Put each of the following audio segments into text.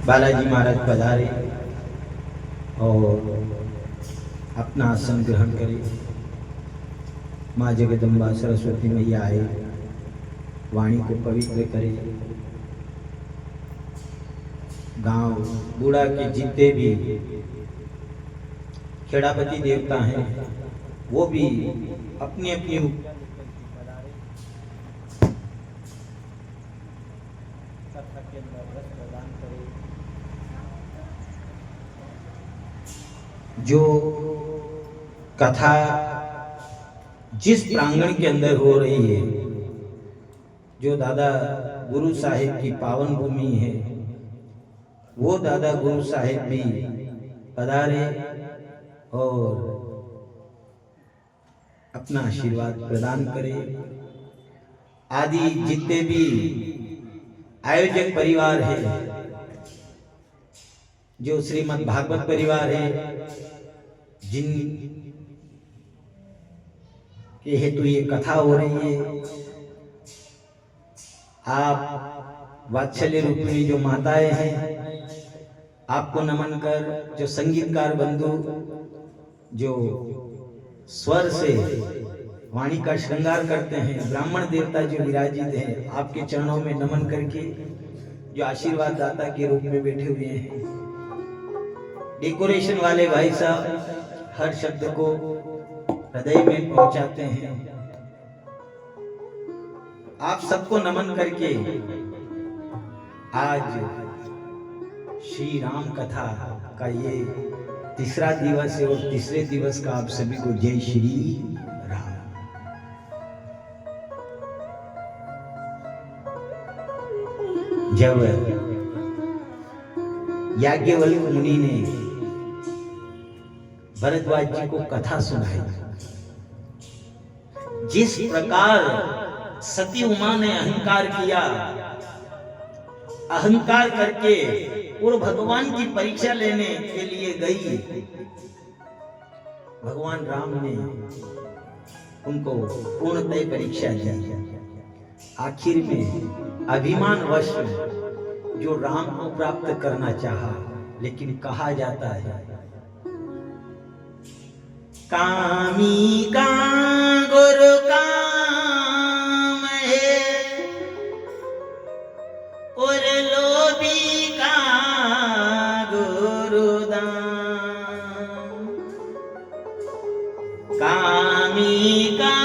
बालाजी महाराज पधारे और अपना आसन ग्रहण करे। माँ जगदम्बा सरस्वती मैया आए, वाणी को पवित्र करे। गांव बूढ़ा के जितने भी खेड़ापति देवता हैं वो भी अपनी अपनी जो कथा जिस प्रांगण के अंदर हो रही है, जो दादा गुरु साहिब की पावन भूमि है, वो दादा गुरु साहिब भी पधारे और अपना आशीर्वाद प्रदान करे। आदि जितने भी आयोजक परिवार है, जो श्रीमद् भागवत परिवार है, जिन के हेतु ये कथा हो रही है, आप वात्सल्य रूपिणी जो माताएं हैं, आपको नमन कर, जो संगीतकार बंधु जो स्वर से वाणी का श्रृंगार करते हैं, ब्राह्मण देवता जो विराजित हैं, आपके चरणों में नमन करके जो आशीर्वाद दाता के रूप में बैठे हुए हैं। डेकोरेशन वाले भाई साहब हर शब्द को हृदय में पहुंचाते हैं। आप सबको नमन करके आज श्री राम कथा का ये तीसरा दिवस है और तीसरे दिवस का आप सभी को जय श्री राम। जब याज्ञवल्क्य मुनि ने भरद्वाज जी को कथा सुनाई, जिस प्रकार सती उमा ने अहंकार किया, अहंकार करके और भगवान की परीक्षा लेने के लिए गई, भगवान राम ने उनको पूर्णतः परीक्षा दी। आखिर में अभिमानवश जो राम को प्राप्त करना चाहा, लेकिन कहा जाता है कामी का गुरु काम है और लोभी का गुरु दाम। कामी का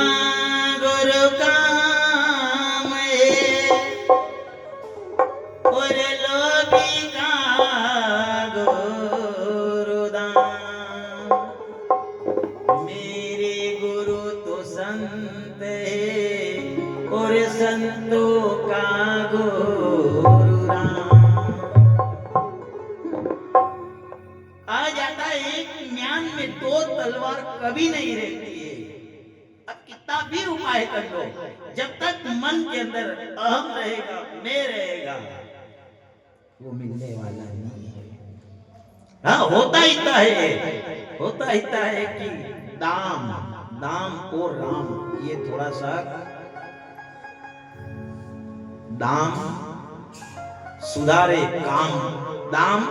गुरु काम है और लोभी का गुरु दाम। संत है और संतों का गुरु राम। आ जाता है ज्ञान में दो तलवार कभी नहीं रहती है। अब कितना भी उपाय कर लो, जब तक मन के अंदर अहम रहेगा, मैं रहेगा, वो मिलने वाला नहीं है। हाँ, होता इतना है कि दाम और राम, ये थोड़ा सा दाम सुधारे काम, दाम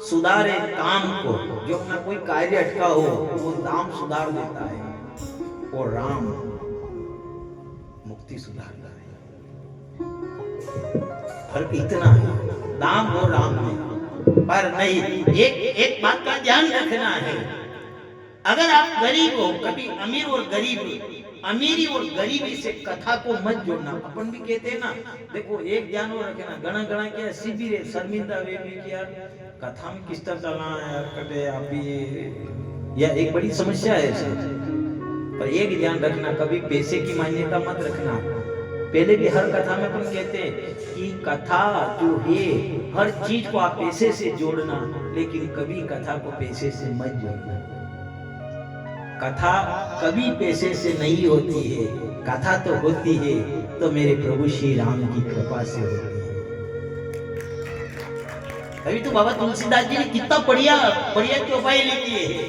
सुधारे काम को, जो अपना कोई कार्य अटका हो वो दाम सुधार देता है, और राम मुक्ति सुधारता है। फर्क इतना है दाम और राम में। पर नहीं, एक बात का ध्यान रखना है, अगर आप गरीब हो, कभी अमीर और गरीब, अमीरी और गरीबी से कथा को मत जोड़ना। अपन भी कहते हैं ना, देखो एक ध्यान और रखना, गणा गणा क्या शिविर है, शर्मिंदा वे भी क्या कथा में किस तरह चलना है, कटे आप भी, या एक बड़ी समस्या है। पर एक ध्यान रखना, कभी पैसे की मान्यता मत रखना। पहले भी हर कथा में अपन कहते हैं कि कथा जो है हर चीज को आप पैसे से जोड़ना, लेकिन कभी कथा को पैसे से मत जोड़ना। कथा कभी पैसे से नहीं होती है, कथा तो होती है तो मेरे प्रभु श्री राम की कृपा से होती है। अभी तो बाबा तुलसीदास जी ने कितना बढ़िया के उपाय लिखे हैं।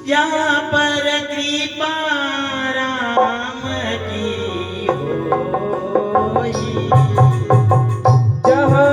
जहाँ पर कृपा राम की होई, जहाँ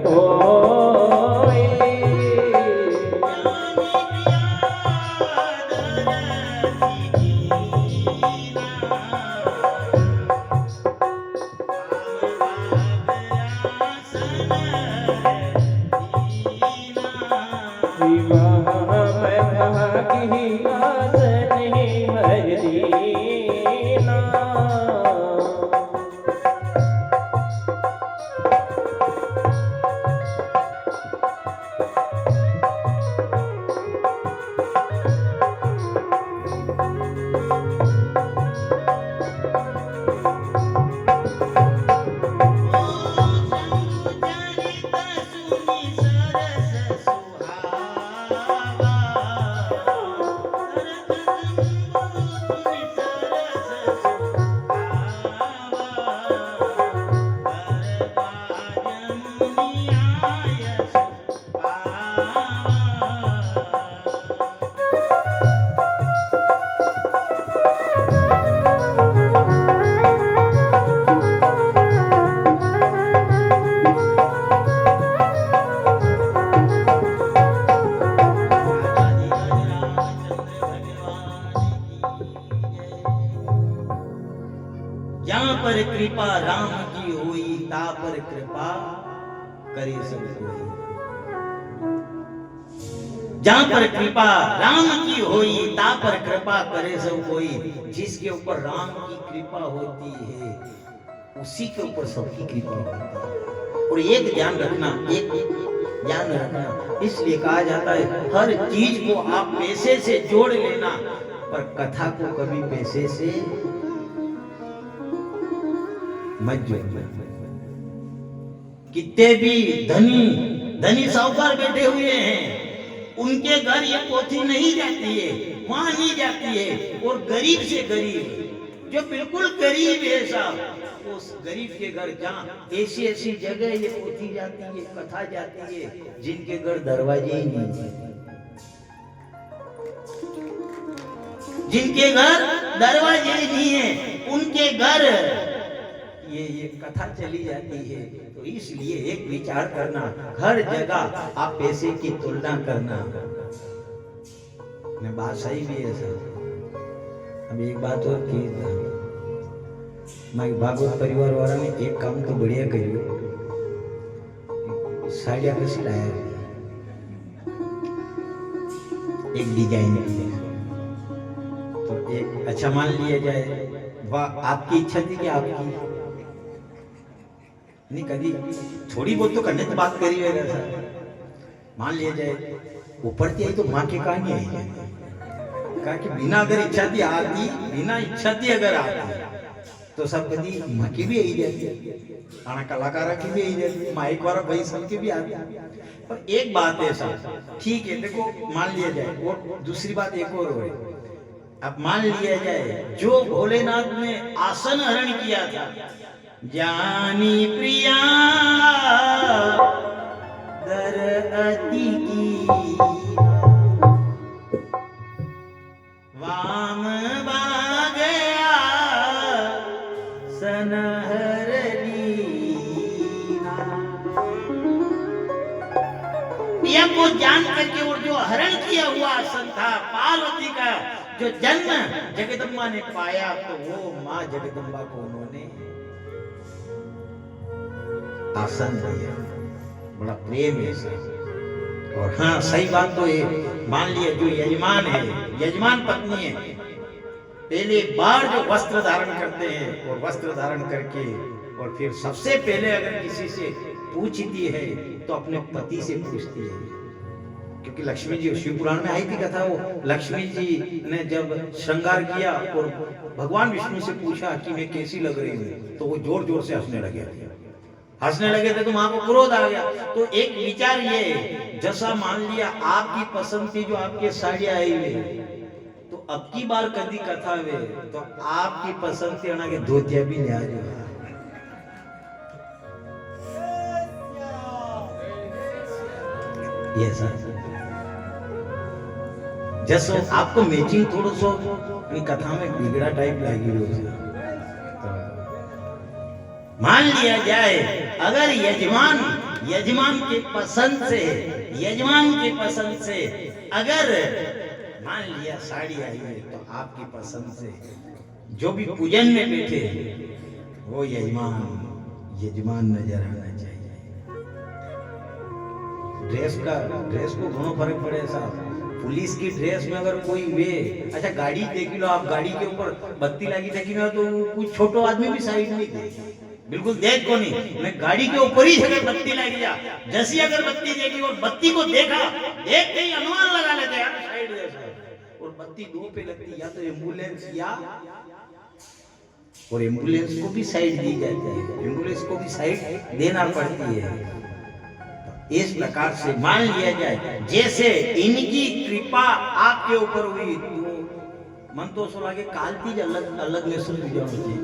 कोई जहाँ पर कृपा राम की होई ता पर कृपा करे सब कोई। जहाँ पर कृपा राम की होई ता पर कृपा करे सब कोई। जिसके ऊपर राम की कृपा होती है उसी के ऊपर सबकी कृपा होती है। और एक ध्यान रखना, इसलिए कहा जाता है हर चीज को आप पैसे से जोड़ लेना पर कथा को कभी पैसे से मत जोड़ना। कितने भी धनी साहूकार बैठे हुए हैं, उनके घर ये पोथी नहीं जाती है, वहां नहीं जाती है। और गरीब से गरीब जो बिल्कुल गरीब है साहब, उस गरीब के घर जहाँ ऐसी जगह ये पोथी जाती है, कथा जाती है, जिनके घर दरवाजे ही नहीं है, जिनके घर दरवाजे ही नहीं है, उनके घर ये कथा चली जाती है। तो इसलिए एक विचार करना, हर जगह आप पैसे की तुलना करना। मैं बात सही भी है सर। अब एक बात और की, मैं भागवत परिवार वाला ने एक काम तो बढ़िया करियो, साड़िया कैसी लाया एक डिजाइन तो एक अच्छा मान लिया जाए, वाह आपकी इच्छा थी कि आपकी नहीं, कभी थोड़ी बहुत तो करने की बात करी है सर। मान लिया जाए ऊपर थी तो माँ के कहानी है, कहा कि बिना अगर इच्छा थी आती, बिना इच्छा थी अगर आती तो सब कभी माँ की भी यही जाती, आना कलाकारा की भी यही जाती, माइक वाला भाई सबकी भी आती। पर एक बात है सर, ठीक है देखो मान लिया जाए, और दूसरी बात एक और हो रही, अब मान लिया जाए जो भोलेनाथ ने आसन हरण किया था, जानी प्रिया दर अति की वाम बागया सनहर लीना। प्रिया को जान करके और जो हरण किया हुआ आसन था पार्वती का, जो जन्म जगदम्बा ने पाया, तो वो माँ जगदम्बा को उन्होंने आसन दिया। बड़ा प्रेम है सर। और हाँ सही बात तो ये मान लिया, जो यजमान है, यजमान पत्नी है, पहले बार जो वस्त्र धारण करते हैं, और वस्त्र धारण करके और फिर सबसे पहले अगर किसी से पूछती है तो अपने पति से पूछती है। क्योंकि लक्ष्मी जी शिव पुराण में आई थी कथा, वो लक्ष्मी जी ने जब श्रृंगार किया और भगवान विष्णु से पूछा कि मैं कैसी लग रही हूँ, तो वो जोर जोर से हंसने लगे थे तो वहां को क्रोध आ गया। तो एक विचार ये, जैसा मान लिया आपकी पसंद थी जो आपके साड़ियां आई हुई, तो अब की बार कभी कथा वे तो आपकी पसंद थी के धोतिया भी ले आ जाए। ये सर जैसे आपको मैचिंग थोड़ा सो कथा में बिगड़ा टाइप लगी हो, मान लिया जाए अगर यजमान के पसंद से, यजमान के पसंद से अगर मान लिया साड़ी आई है तो आपकी पसंद से जो भी पूजन में बैठे वो यजमान नजर आना चाहिए। ड्रेस को घणो फर्क पड़े साहब। पुलिस की ड्रेस में अगर कोई वे अच्छा गाड़ी देख लो आप, गाड़ी के ऊपर बत्ती लगी देखी ना तो कुछ छोटो आदमी भी साइड नहीं दे, बिल्कुल देख को नहीं। मैं गाड़ी के ऊपर ही अगर बत्ती लगी जा जैसी अगर बत्ती देखी और बत्ती को देखा देखते ही अनुमान लगा लेते यार साइड दे, और बत्ती दो पे लगती या तो एम्बुलेंस या, और एम्बुलेंस को भी साइड दी जाती है, एम्बुलेंस को भी साइड देना पड़ती है। इस प्रकार से मान लिया जाए जैसे इनकी कृपा आपके ऊपर हुई तो मन तो सो लागे कालती अलग अलग ने सुन जाना चाहिए।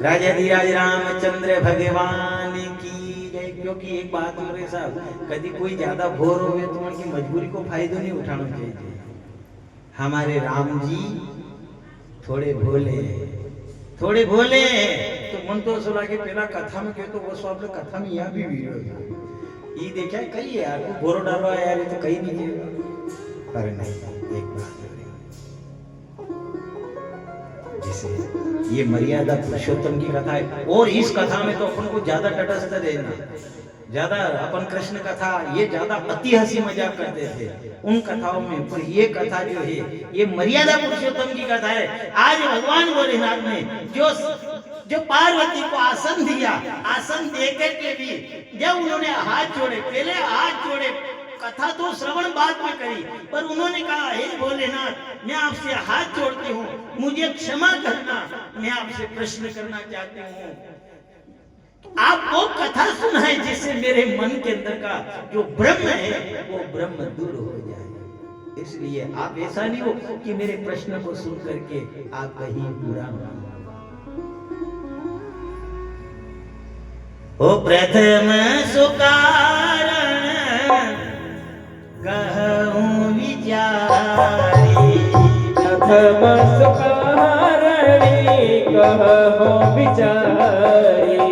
राजाधिराज रामचंद्र भगवान की जय। क्योंकि एक बात हो रही साहब, कभी कोई ज्यादा भोर हो गए तो उनकी मजबूरी को फायदा नहीं उठाना चाहिए। हमारे राम जी थोड़े भोले तो मन तो सो लागे पहला कथा में कहते वो सब कथा में यहाँ भी वीडियो ये देखा कही है यार भोरो डालो यार, ये तो कहीं नहीं किया। अरे नहीं, एक बात जैसे ये मर्यादा पुरुषोत्तम की कथा है, और इस कथा में तो अपन को ज्यादा तटस्थ रहना, ज्यादा अपन कृष्ण कथा ये ज्यादा अति हंसी मजाक करते थे उन कथाओं में, पर ये कथा जो है ये मर्यादा पुरुषोत्तम की कथा है। आज भगवान भोलेनाथ ने जो पार्वती को आसन दिया, आसन देकर के भी जब उन्होंने हाथ जोड़े, पहले हाथ जोड़े, कथा तो श्रवण बाद में करी, पर उन्होंने कहा हे भोलेनाथ मैं आपसे हाथ जोड़ती हूँ, मुझे क्षमा करना, मैं आपसे प्रश्न करना चाहती हूँ। आप वो कथा सुनाए जिससे मेरे मन के अंदर का जो ब्रह्म है वो ब्रह्म दूर हो जाए। इसलिए आप ऐसा नहीं हो कि मेरे प्रश्न को सुन करके आप कहीं बुरा हो। प्रथम सुकारण कहूं विचारी, प्रथम सुकारण कहूं विचारी,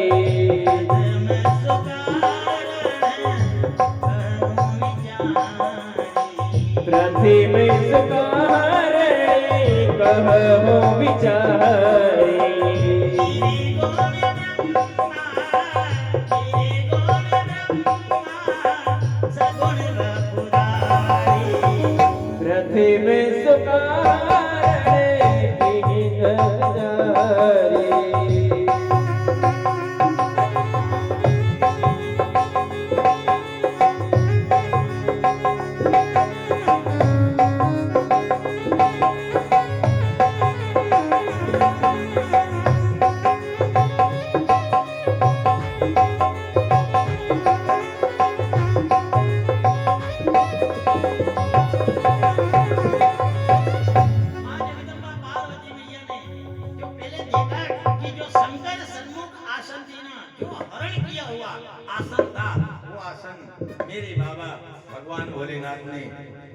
प्रथम सुकारण कहूं विचारी। प्रथम सुकारण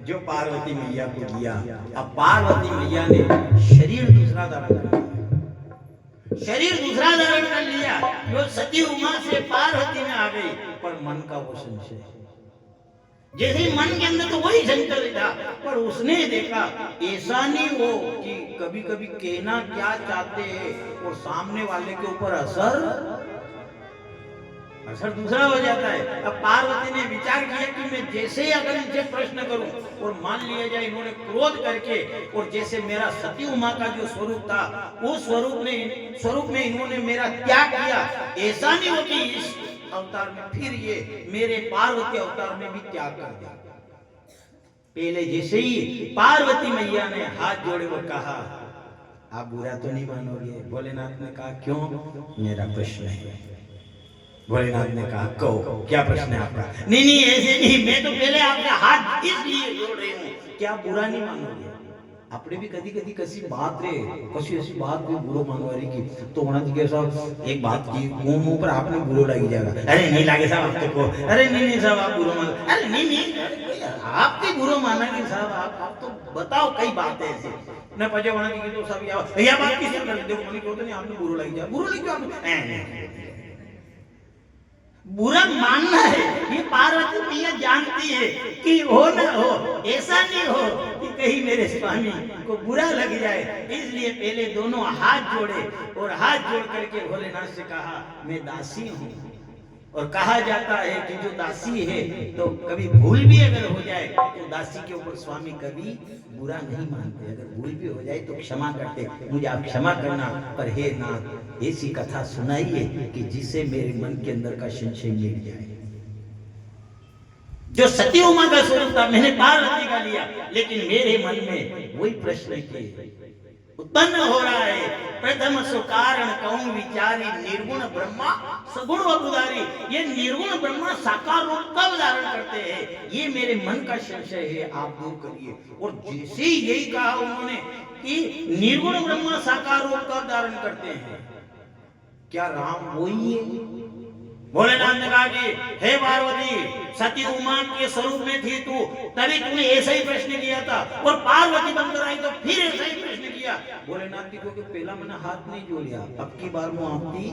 जो पार्वती मैया को दिया। अब पार्वती मैया ने शरीर दूसरा धारण कर लिया, शरीर दूसरा धारण कर लिया, जो सती उमा से पार्वती में आ गई, पर मन का वो संशय, जैसे मन के अंदर तो वही शंकर था, पर उसने देखा ऐसा नहीं हो कि कभी कभी कहना क्या चाहते हैं और सामने वाले के ऊपर असर दूसरा हो जाता है। अब पार्वती ने विचार किया कि मैं जैसे ही अगर इनसे प्रश्न करूं और मान लिया जाए इन्होंने क्रोध करके, और जैसे मेरा सती उमा का जो स्वरूप था उस स्वरूप में इन्होंने मेरा त्याग किया, ऐसा नहीं हो कि इस अवतार में फिर ये मेरे पार्वती अवतार में भी त्याग कर दिया। पहले जैसे ही पार्वती मैया ने हाथ जोड़े और कहा आप बुरा तो नहीं मानोगे। भोलेनाथ ने कहा क्यों, मेरा प्रश्न है। भोलेनाथ ने कहा कहो क्या प्रश्न है आपका। नहीं ऐसे नहीं, मैं तो पहले आपका हाथ इसलिए जोड़ रही हूँ कि आप बुरा नहीं मानोगे। આપણે भी कभी कभी कसी बात रे कसी ऐसी बात कोई बुरो मानवारी की तो होना चाहिए साहब एक बात की मुंह पर आपने बुरो लगी जाएगा। अरे नहीं लागे साहब आप को, अरे नहीं साहब आप बुरो मान, अरे नहीं आपके बुरो माना कि साहब आप तो बताओ कई बातें ऐसी न पजे होना चाहिए तो सब या बात किसी कर देखो मैंने क्यों तो नहीं आपने बुरो लगी जाए, बुरो लगी क्यों बुरा मानना है, ये पार्वती मैया जानती है कि हो ना हो, ऐसा नहीं हो कि कहीं मेरे स्वामी को बुरा लग जाए। इसलिए पहले दोनों हाथ जोड़े और हाथ जोड़ करके भोलेनाथ से कहा, मैं दासी हूँ। और कहा जाता है कि जो दासी है तो कभी भूल भी अगर हो जाए तो दासी के ऊपर स्वामी कभी बुरा नहीं मानते। अगर भूल भी हो जाए तो क्षमा करते, मुझे आप क्षमा करना, पर हे नाथ ऐसी कथा सुनाइए कि जिससे मेरे मन के अंदर का संशय मिट जाए। जो सती उमा का स्वरूप था मैंने पार्वती का लिया, लेकिन मेरे मन में वही प्रश्न के उत्पन्न हो रहा है। प्रथम सो कारण कहूं विचारी, निर्गुण ब्रह्मा सगुण वपुधारी। ये निर्गुण ब्रह्मा साकार रूप कब धारण करते हैं, ये मेरे मन का संशय है, आप दूर करिए। और जैसे ही यही कहा उन्होंने कि निर्गुण ब्रह्मा साकार रूप कब धारण करते हैं, क्या राम वही है? भोलेनाथ ने कहा कि हे पार्वती, सती उमा के स्वरूप में थी तू, तभी तूने ऐसा ही प्रश्न किया था, और पार्वती बनकर आई तो फिर ऐसा ही प्रश्न किया। भोलेनाथ जी को पहला मैंने हाथ नहीं जोड़िया, अब की बार मैं आपकी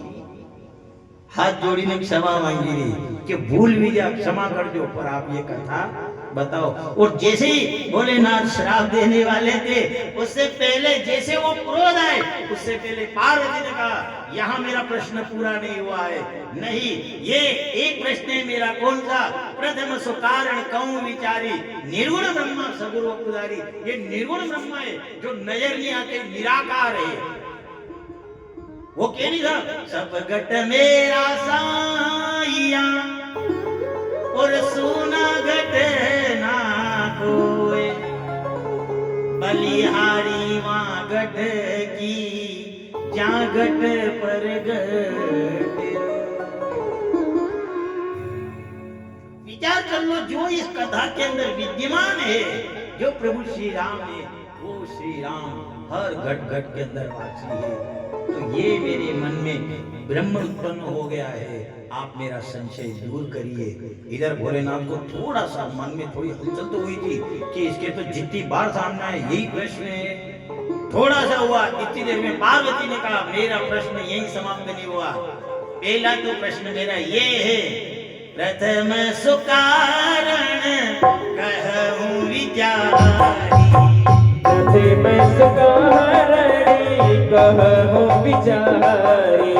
हाथ जोड़ी ने क्षमा मांगी रही कि भूल भी जा, क्षमा कर दो। पर आप ये कथा बताओ। और जैसे ही भोलेनाथ श्राप देने वाले थे, उससे पहले जैसे वो क्रोध आए, उससे पहले पार्वती ने कहा, यहाँ मेरा प्रश्न पूरा नहीं हुआ है। नहीं, ये एक प्रश्न है मेरा, कौन सा? प्रथम सो कारण कहूं विचारी, निर्गुण ब्रह्मा सगुण वपुधारी। ये निर्गुण ब्रह्मा है जो नजर नहीं आते, निराकार है। वो कह नहीं था, सब घट मेरा साइया और सोना घट ना कोई, बलिहारी वहां घट की जा घट पर घट। विचार कर लो, जो इस कथा के अंदर विद्यमान है, जो प्रभु श्री राम है, वो श्री राम हर घट घट के अंदर वासी है। तो ये मेरे मन में ब्रह्म उत्पन्न हो गया है, आप मेरा संशय दूर करिए। इधर भोलेनाथ को थोड़ा सा मन में थोड़ी हलचल तो हुई थी कि इसके तो जितनी बार सामने है यही प्रश्न है। थोड़ा सा हुआ, इतनी देर में पार्वती ने कहा, मेरा प्रश्न यही समाप्त नहीं हुआ। पहला तो प्रश्न मेरा ये है, प्रथम सुकारण कहूं विचारी, प्रथम सुकारण कहूं विचारी।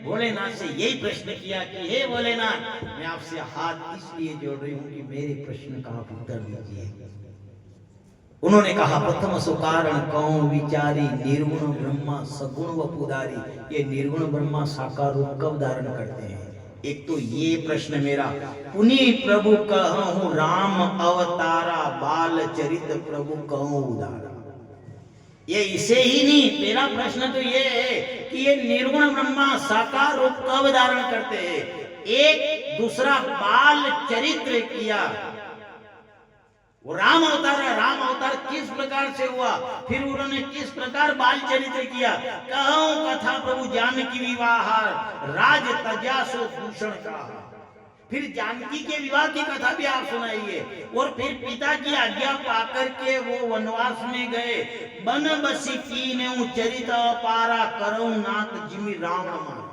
भोलेनाथ से यही प्रश्न किया कि हे भोलेनाथ, मैं आपसे हाथ इसलिए जोड़ रही हूँ कि मेरे प्रश्न का आप उत्तर दीजिए। उन्होंने कहा प्रथम सुकारण कौन विचारी निर्गुण ब्रह्मा सगुण वपुदारी। ये निर्गुण ब्रह्मा साकार रूप कब धारण करते हैं? एक तो ये प्रश्न मेरा, पुनि प्रभु कहूं राम अवतारा बाल चरित प्रभु कहूं उदारा। ये इसे ही नहीं, मेरा प्रश्न तो ये है कि ये निर्गुण ब्रह्मा साकार रूप कब धारण करते हैं? एक दूसरा बाल चरित्र किया, वो राम अवतार है। राम अवतार किस प्रकार से हुआ, फिर उन्होंने किस प्रकार बाल चरित्र किया। कहूं कथा प्रभु जानकी विवाह राज तजासो भूषण का। फिर जानकी के विवाह की कथा भी आप सुनाइए। और फिर पिता की आज्ञा पाकर के वो वनवास में गए। बन बसी कीन्हु चरित अपारा करऊं नाथ जिमि रावण मार।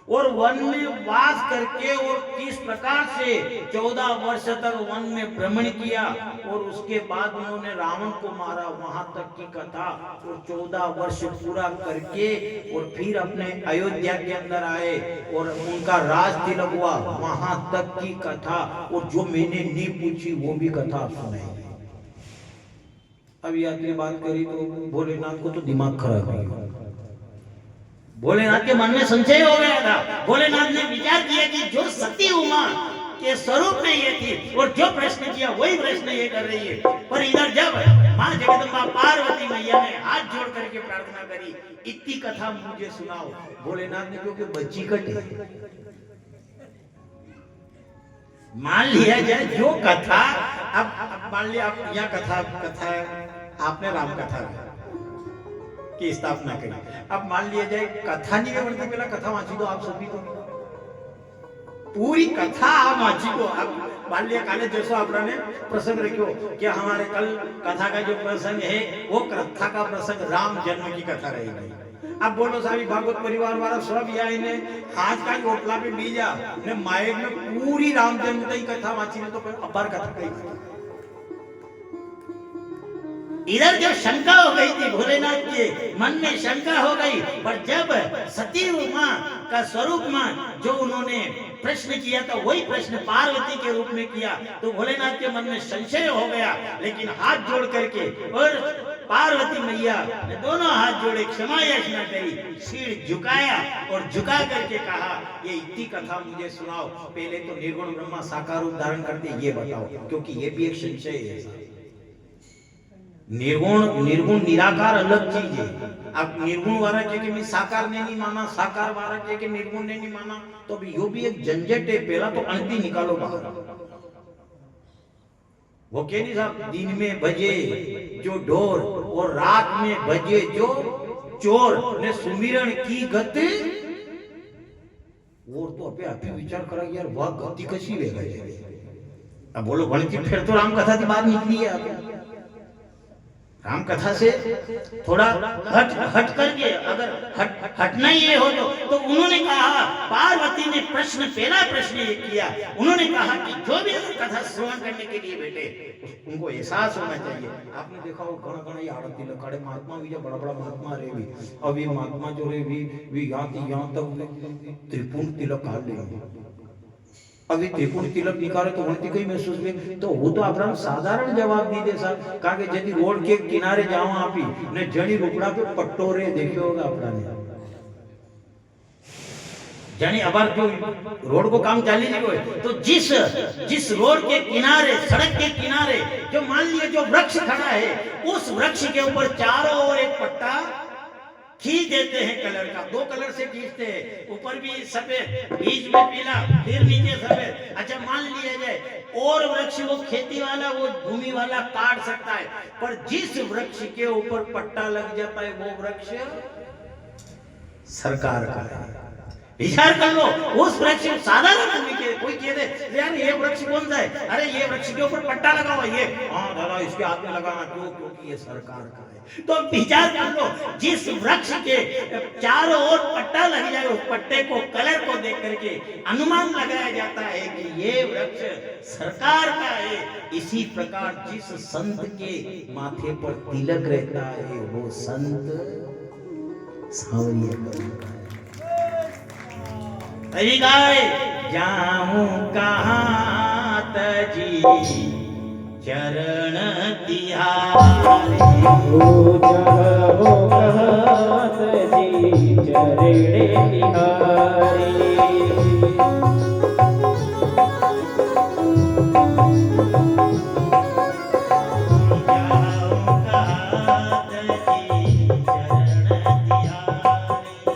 और वन में वास करके और किस प्रकार से 14 वर्ष तक वन में भ्रमण किया और उसके बाद उन्होंने रावण को मारा, वहां तक की कथा। और 14 वर्ष पूरा करके और फिर अपने अयोध्या के अंदर आए और उनका राज तिलक हुआ, वहां तक की कथा। और जो मैंने नहीं पूछी वो भी कथा सुनाई। अब याद की बात करी तो भोलेनाथ को तो दिमाग खराब हो गया। भोलेनाथ के मन में संशय हो गया था। भोलेनाथ ने विचार किया कि जो सती उमा के स्वरूप में ये थी और जो प्रश्न किया वही प्रश्न ये कर रही है। पर इधर जब मां जगदम्बा पार्वती मैया ने हाथ जोड़ करके प्रार्थना करी, इतनी कथा मुझे सुनाओ, भोलेनाथ ने क्योंकि बच्ची कटी। मान लिया जाए जो कथा, अब मान लिया आप यहाँ कथा आपने राम कथा की स्थापना करी। अब मान लिया जाए कथा नहीं करती, पहला कथा वांची दो आप सभी को, पूरी कथा आप वांची दो। अब मान लिया काले जैसो आपने प्रसंग रखो कि हमारे कल कथा का जो प्रसंग है वो कथा का प्रसंग राम जन्म की कथा रहेगी। अब बोलो साहब भागवत परिवार वाला सब या इन्हें आज का ओटला पे बीजा ने माइक में पूरी राम जन्म की कथा वांची ने तो अपार कथा कही। इधर जब शंका हो गई थी, भोलेनाथ के मन में शंका हो गई, पर जब सती मां का स्वरूप मां जो उन्होंने प्रश्न किया था वही प्रश्न पार्वती के रूप में किया, तो भोलेनाथ के मन में संशय हो गया। लेकिन हाथ जोड़ करके और पार्वती मैया ने दोनों हाथ जोड़े, क्षमा याचना करी, सिर झुकाया और झुका करके कहा ये इतनी कथा मुझे सुनाओ। पहले तो निर्गुण ब्रह्मा साकार रूप धारण करते ये बताओ, क्योंकि ये भी एक संशय है। निर्गुण निराकार अलग चीज है। अब निर्गुण वाला के मैं साकार ने नहीं माना, साकार वाला के निर्गुण ने नहीं माना, तो अभी यो भी एक झंझट है। पहला तो अनती निकालो बाहर। वो क्या नहीं साहब, दिन में भजे जो ढोर और रात में भजे जो चोर ने सुमिरन की गति। वो तो अपने आप ही विचार करा यार वह गति कशी ले गए। अब बोलो गणित फिर तो राम कथा की बात निकली है। राम कथा से थोड़ा हट करके अगर हटना ये हो तो उन्होंने कहा, पार्वती ने पहला प्रश्न ये किया, उन्होंने कहा कि जो भी कथा श्रवण करने के लिए बैठे उनको एहसास होना चाहिए। आपने देखा वो घना आरती लकाड़े महात्मा भी जो बड़ा महात्मा रहे भी, अब ये महात्मा जो रहे भी यहाँ तक त्रिपुण तिलक काट ले। अभी त्रिपुण तिलक निकाले तो गणती कई महसूस में तो वो तो अपना साधारण जवाब दी दे साहब। कहा कि यदि रोड के किनारे जाओ आप ही ने जड़ी रुपड़ा पे पट्टोरे देखे होगा अपना ने जानी अबार जो रोड को काम चाली नहीं हुए तो जिस रोड के किनारे सड़क के किनारे जो मान लिया जो वृक्ष खड़ा है उस वृक्ष के ऊपर चारों ओर एक पट्टा खींच देते हैं कलर का। 2 कलर से खींचते हैं, ऊपर भी सफेद, बीच में पीला, फिर नीचे सफेद। अच्छा मान लिया जाए और वृक्ष वो खेती वाला वो भूमि वाला काट सकता है, पर जिस वृक्ष के ऊपर पट्टा लग जाता है वो वृक्ष सरकार का है। विचार कर लो, उस वृक्ष साधारण आदमी के कोई कह दे यार ये वृक्ष कौन सा है, अरे ये वृक्ष के ऊपर पट्टा लगा हुआ ये, हाँ दादा इसके हाथ में लगाना क्यों, क्योंकि ये सरकार का है। तो विचार कर लो, जिस वृक्ष के चारों ओर पट्टा लग जाए उस पट्टे को कलर को देख करके अनुमान लगाया जाता है कि ये वृक्ष सरकार का है। इसी प्रकार जिस संत के माथे पर तिलक रहता है वो संत सांवरिया का गाय जाऊं कहां तजी चरण तिहारे हो जाओ कहत जी चरणे तिहारे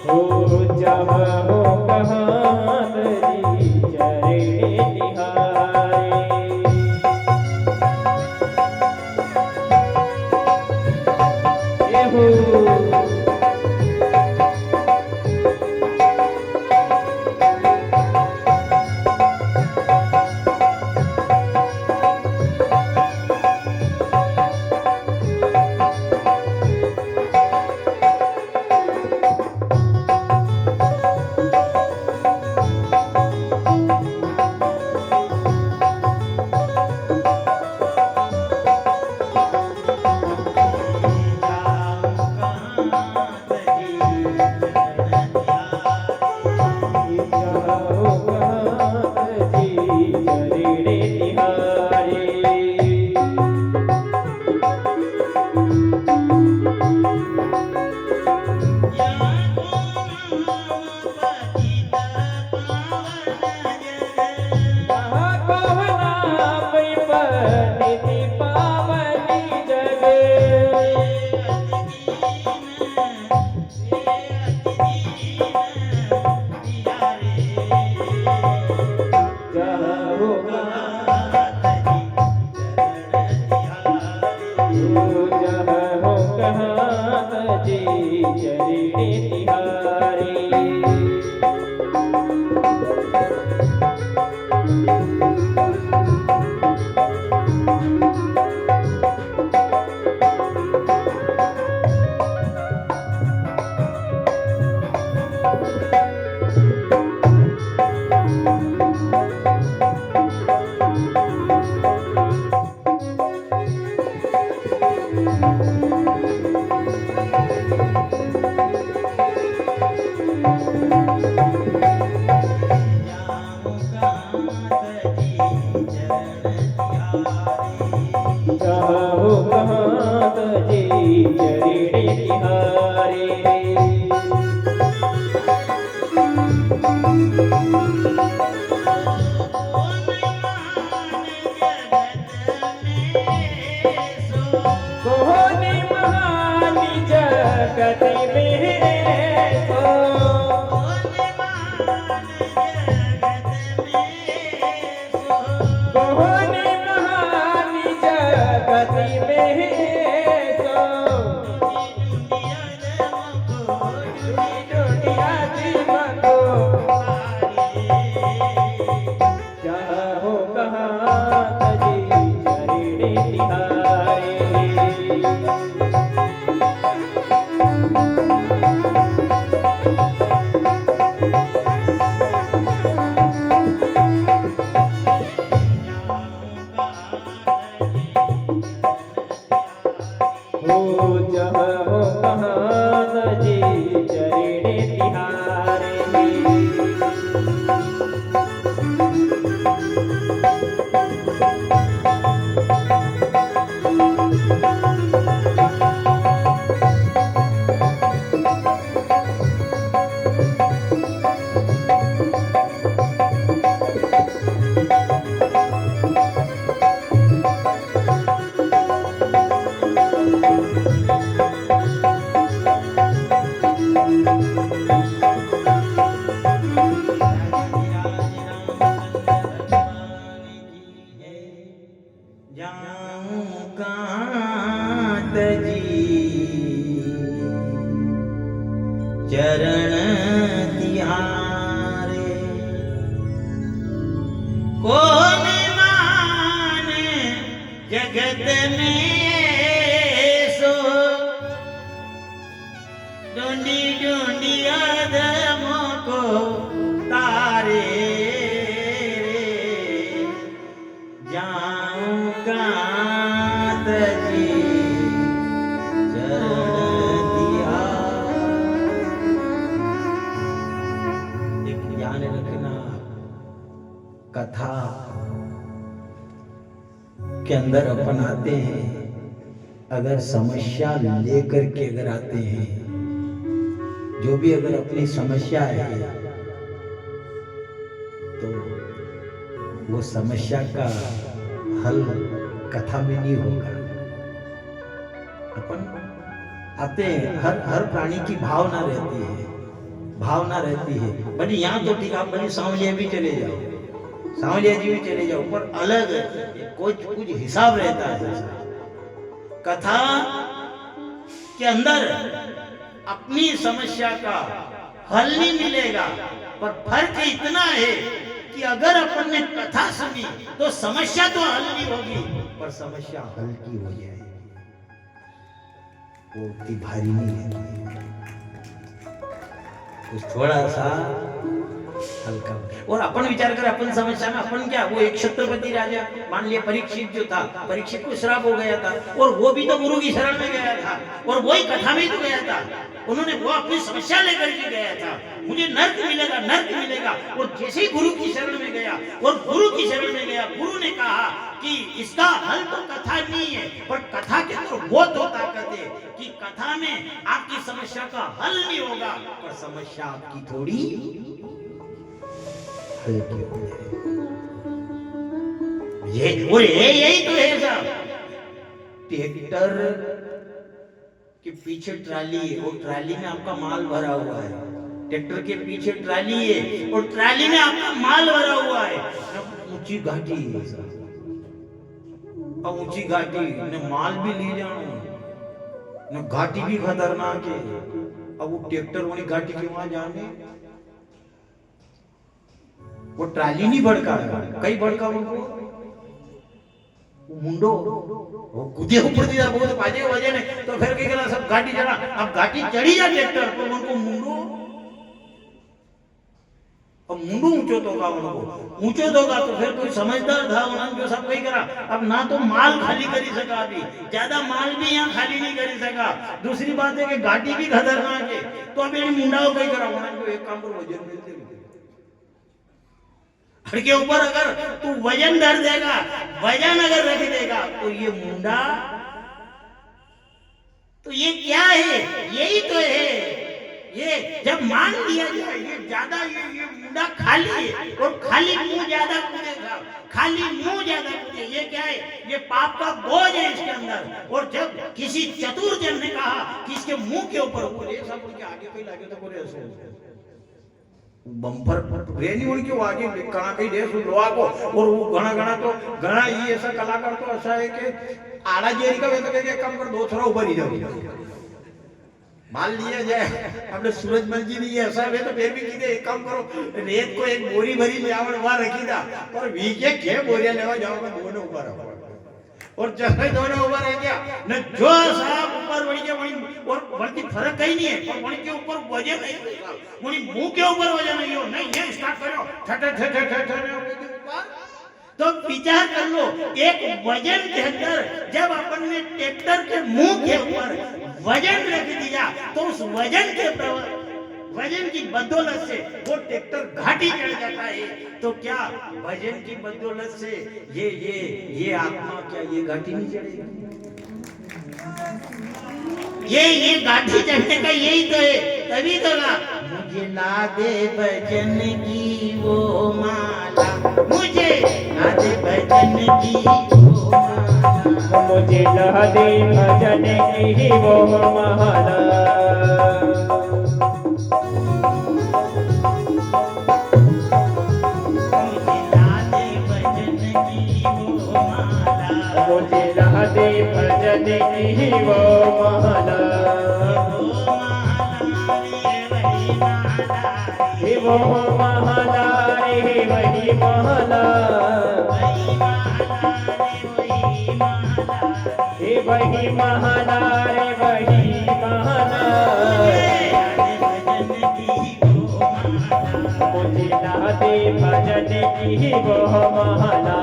हो जाओ कहत जी चरणे तिहारे जाओ कहत जी चरणे तिहारे कोने महान जगत में सो कोने महान जगत में सो दुनिया दीमको जाओ कहत जी चरणे तिहारे हो जाओ कहत जी चरणे तिहारे जाऊं कांत जी चरण तिहारे कौन माने जगत में सो ढूंढी ढूंढी आदमों को तारे जाऊं कांत जी चरण तिहारे। एक ध्यान रखना कथा के अंदर अपन आते हैं, अगर समस्या लेकर के अगर आते हैं, जो भी अगर अपनी समस्या है तो वो समस्या का हल कथा में नहीं होगा। अपन आते हैं, हर प्राणी की भावना रहती है, भावना रहती है। भले यहाँ तो ठीक, आप भले सांवलिया भी चले जाओ, सांवलिया जी भी चले जाओ, पर अलग कुछ हिसाब रहता है। कथा के अंदर अपनी समस्या का हल नहीं मिलेगा, पर फर्क इतना है कि अगर अपन ने कथा सुनी तो समस्या तो हल नहीं होगी, पर समस्या हल की हो जाएगी, वो उतनी भारी नहीं रहती, कुछ थोड़ा सा हल्का। और अपन विचार कर, अपन समस्या में अपन क्या, वो एक छत्रपति राजा मान लिया परीक्षित जो था, परीक्षित को श्राप हो गया था, और वो भी तो गुरु की शरण में गया था, और वही कथा में तो गया था, उन्होंने वो अपनी समस्या लेकर के गया था, मुझे नर्क मिलेगा, नर्क मिलेगा। और जैसे ही गुरु की शरण में गया, और गुरु की शरण में गया, गुरु ने कहा कि इसका हल तो कथा नहीं है, पर कथा के अंदर वो तो ताकत है कि कथा में आपकी समस्या का हल नहीं होगा, पर समस्या आपकी थोड़ी हल्की हो जाए। यही तो है साहब। ट्रैक्टर के पीछे ट्राली है, और ट्राली में आपका माल भरा हुआ है, ट्रैक्टर के पीछे ट्राली है, और ट्राली में आपका माल भरा हुआ है। ऊंची घाटी है साहब, अब ऊंची घाटी ने माल भी ले जाना, न घाटी भी खतरनाक है। अब वो ट्रैक्टर वाली घाटी के वहां जाने, वो ट्राली नहीं भड़का, कई भड़का उनको मुंडो वो कूदे ऊपर दिया, बहुत बाजे वजह ने तो फिर क्या करा, सब घाटी चढ़ा। अब घाटी चढ़ी जा ट्रैक्टर पर, उनको मुंडो, अब मुंडो ऊंचो तो का, उनको ऊंचो तो का, तो फिर कोई समझदार था, उन्होंने जो सब कही करा। अब ना तो माल खाली करी सका, अभी ज्यादा माल भी यहाँ खाली नहीं करी सका। दूसरी बात है कि घाटी भी खतरनाक है, तो अभी मुंडा को कही करा, उन्होंने एक काम करो, वजन मिलते के ऊपर अगर तू वजन धर देगा, वजन अगर रख देगा, तो ये मुंडा, तो ये क्या है, यही तो है। ये जब मान लिया जाए ये ज्यादा, ये मुंडा खाली है, और खाली मुंह ज्यादा कूदेगा, खाली मुंह ज्यादा कूदे, ये क्या है, ये पाप का बोझ है इसके अंदर। और जब किसी चतुर जन ने कहा कि इसके मुंह के ऊपर वो रेसा बोल के आगे कोई लागे, तो बोले ऐसे बम्पर रेनी उनके वो आगे कणा कहीं दे लोहा को, और वो घना घना तो घना ये ऐसा कलाकार तो ऐसा है कि आड़ा जेरी का वे तो कहे काम कर, दो थोड़ा ऊपर ही जाओ। मान लिया जाए अपने सूरजमल जी ने ऐसा वे तो फिर भी कीधे एक काम करो, रेत को एक बोरी भरी ले आवड़ वहां रखी था, और वीके के बोरिया लेवा जाओगे, दोनों ऊपर आओ, और जब दोनों ऊपर आ गया न, जो साहब ऊपर बढ़ गया वही, और बढ़ती फर्क कहीं नहीं है, और वही के ऊपर वजन नहीं, वही मुंह के ऊपर वजन नहीं हो, नहीं ये स्टार्ट करो ठट ठट ठट ठट। तो विचार कर लो, एक वजन के अंदर जब अपन ने ट्रैक्टर के मुंह के ऊपर वजन रख दिया, तो उस वजन के वजन की बदौलत से वो ट्रैक्टर घाटी चढ़ जाता है। तो क्या वजन की बदौलत से ये आत्मा क्या ये घाटी नहीं चढ़ेगी? ये घाटी चढ़ने का यही तो है। तभी तो ना मुझे ला दे भजन की वो माला, मुझे ला दे भजन की वो माला, मुझे ला दे भजन की वो माला, मुझे ला दे भजन की वो माला, हे वो माला रे वही माला, हे वही माला रे वही माला, मुझे ला दे भजन की वो माला।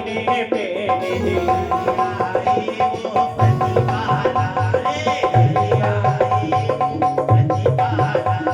ने पेली आई वो प्रतिभाला रे आई वो प्रतिभाला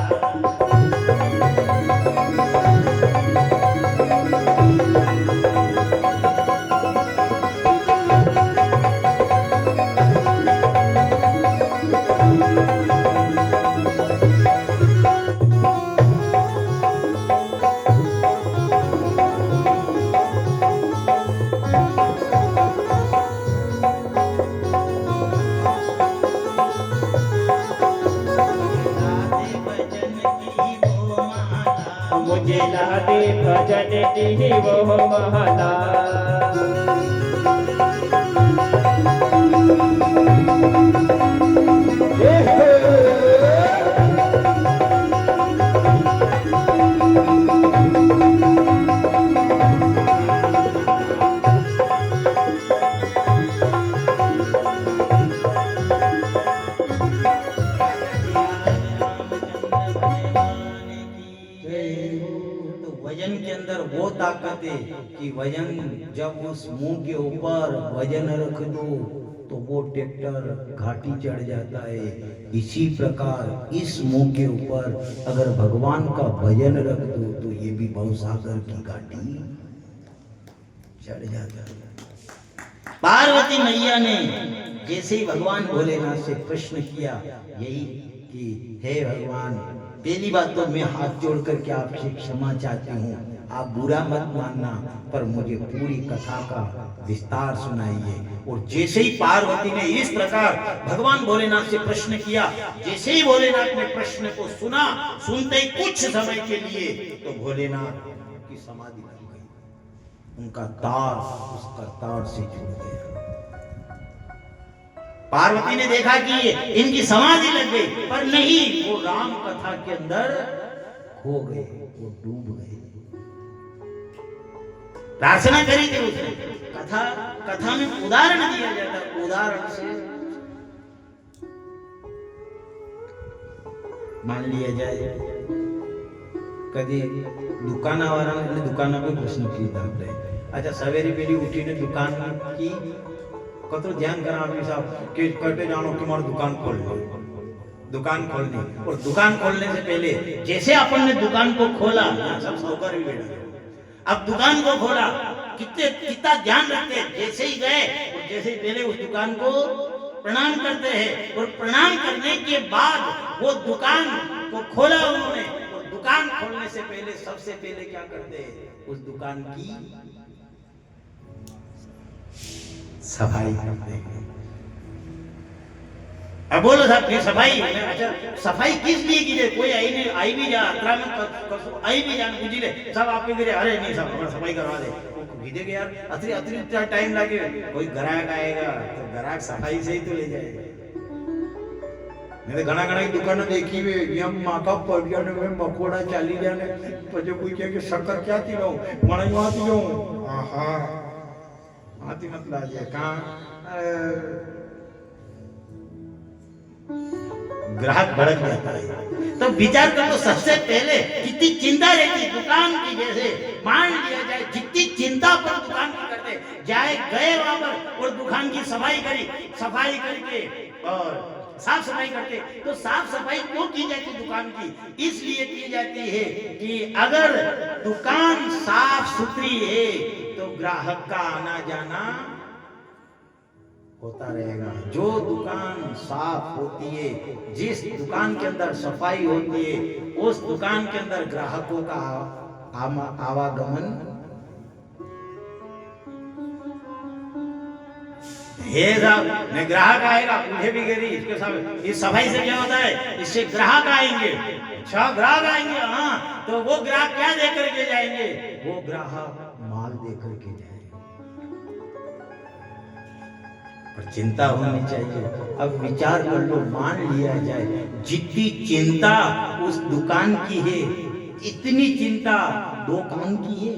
मुझे ला दे भजन की वो माला तो वजन के अंदर वो ताकत है कि वजन जब उस मुंह के ऊपर वजन रख दो तो वो ट्रैक्टर घाटी चढ़ जाता है। इसी प्रकार इस मुंह के ऊपर अगर भगवान का वजन रख दो तो ये भी भवसागर की घाटी चढ़ जाता है। पार्वती मैया ने जैसे ही भगवान भोलेनाथ से प्रश्न किया यही कि हे भगवान, पहली बात तो मैं हाथ जोड़ करके आपसे क्षमा चाहती हूँ, आप बुरा मत मानना, पर मुझे पूरी कथा का विस्तार सुनाइए। और जैसे ही पार्वती ने इस प्रकार भगवान भोलेनाथ से प्रश्न किया, जैसे ही भोलेनाथ ने प्रश्न को सुना, सुनते ही कुछ समय के लिए तो भोलेनाथ की समाधि लग गई, उनका तार उस करतार से जुड़ गया। पार्वती ने देखा कि इनकी समाधि लग गई, पर नहीं, वो राम कथा के अंदर खो गए, वो डूब गए। प्रार्थना करी थी उसने, कथा में उदाहरण दिया जाता, उदाहरण से मान लिया जाए कभी दुकानवाला दुकान पे प्रश्न किया था, अच्छा सवेरे पहली उठीने दुकान की कतो ध्यान करा साहब कि कटे जानो कि मारो दुकान खोलनी और दुकान खोलने से पहले जैसे अपन ने दुकान को खोला, सब साहूकार भी बैठा, अब दुकान को खोला, कितना ध्यान रखते हैं, जैसे ही गए और जैसे ही पहले उस दुकान को प्रणाम करते हैं, और प्रणाम करने के बाद वो दुकान को खोला उन्होंने, और दुकान खोलने से पहले सबसे पहले क्या करते हैं, उस दुकान की सफाई करते हैं। अब बोलो साहब ये सफाई, अच्छा सफाई किस लिए की जाए, कोई आई भी जा आई भी जान बुझी ले सब आपके घरे, अरे नहीं सब सफाई करवा दे, भीजे के यार अतिरिक्त टाइम लगे, कोई ग्राहक आएगा तो ग्राहक सफाई से ही तो ले जाएगा। मैंने घना घना की दुकान देखी हुई, यम माथा पड़ गया ने मकोड़ा चाली जाने, પછી કોઈ કહે કે શક્કર ક્યાંથી લઉં, મણાઈમાંથી લઉં, આહા आती मत लाजिए कहाँ ग्राहक भड़क जाता है। तो विचार करो, सबसे पहले कितनी चिंता रहती दुकान की, जैसे मान लिया जाए जितनी चिंता पर दुकान की करते जाए, गए वहां पर और दुकान की सफाई करी, सफाई करके और साफ सफाई करते, तो साफ सफाई क्यों की जाती दुकान की, इसलिए की जाती है कि अगर दुकान साफ सुथरी है तो ग्राहक का आना जाना होता रहेगा। जो दुकान साफ होती है, जिस दुकान के अंदर सफाई होती है, उस दुकान के अंदर ग्राहकों का आवागमन है। ग्राहक आएगा, पूछे भी गई इसके साथ, इस सफाई से क्या होता है, इससे ग्राहक आएंगे, अच्छा ग्राहक आएंगे, हाँ तो वो ग्राहक क्या दे करके जाएंगे, वो ग्राहक माल दे करके जाएंगे। पर चिंता होनी चाहिए। अब विचार कर लो, मान लिया जाए जितनी चिंता उस दुकान की है, इतनी चिंता दुकान की है।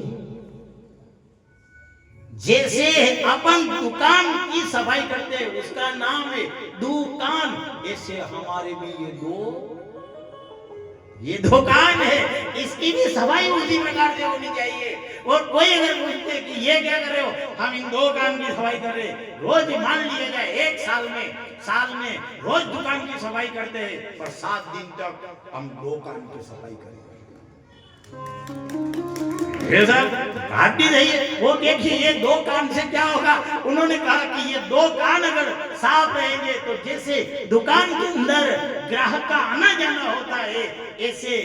जैसे अपन दुकान की सफाई करते हैं, उसका नाम है दुकान, ऐसे हमारे भी ये दुकान है, इसकी भी सफाई उसी प्रकार से होनी चाहिए। और कोई अगर पूछते कि ये क्या कर रहे हो, हम इन 2 कान की सफाई कर रहे हैं। रोज मान लिया जाए एक साल में रोज दुकान की सफाई करते हैं, पर 7 दिन तक हम 2 कान की सफाई करेंगे। ये सब हड्डी नहीं है। वो देखिए ये 2 कान से क्या होगा। उन्होंने कहा कि ये 2 कान अगर साफ रहेंगे तो जैसे दुकान के अंदर ग्राहक का आना जाना होता है, ऐसे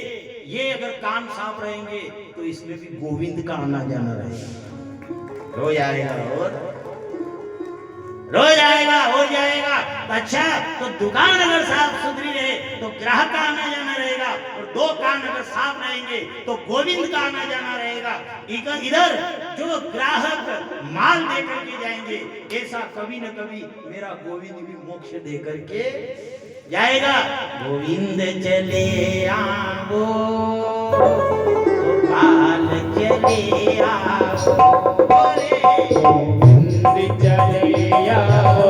ये अगर कान साफ रहेंगे तो इसमें भी गोविंद का आना जाना रहेगा। रोज आएगा और रोज आएगा हो जाएगा। अच्छा, तो दुकान अगर साफ सुथरी रहे तो ग्राहक का आना जाना रहेगा, और 2 कान अगर साफ रहेंगे तो गोविंद का आना जाना रहेगा। इधर जो ग्राहक माल देकर के जाएंगे, ऐसा कभी न कभी मेरा गोविंद भी मोक्ष दे करके जाएगा। गोविंद चले आओ, गोपाल चले आओ, गोविंद चले आओ,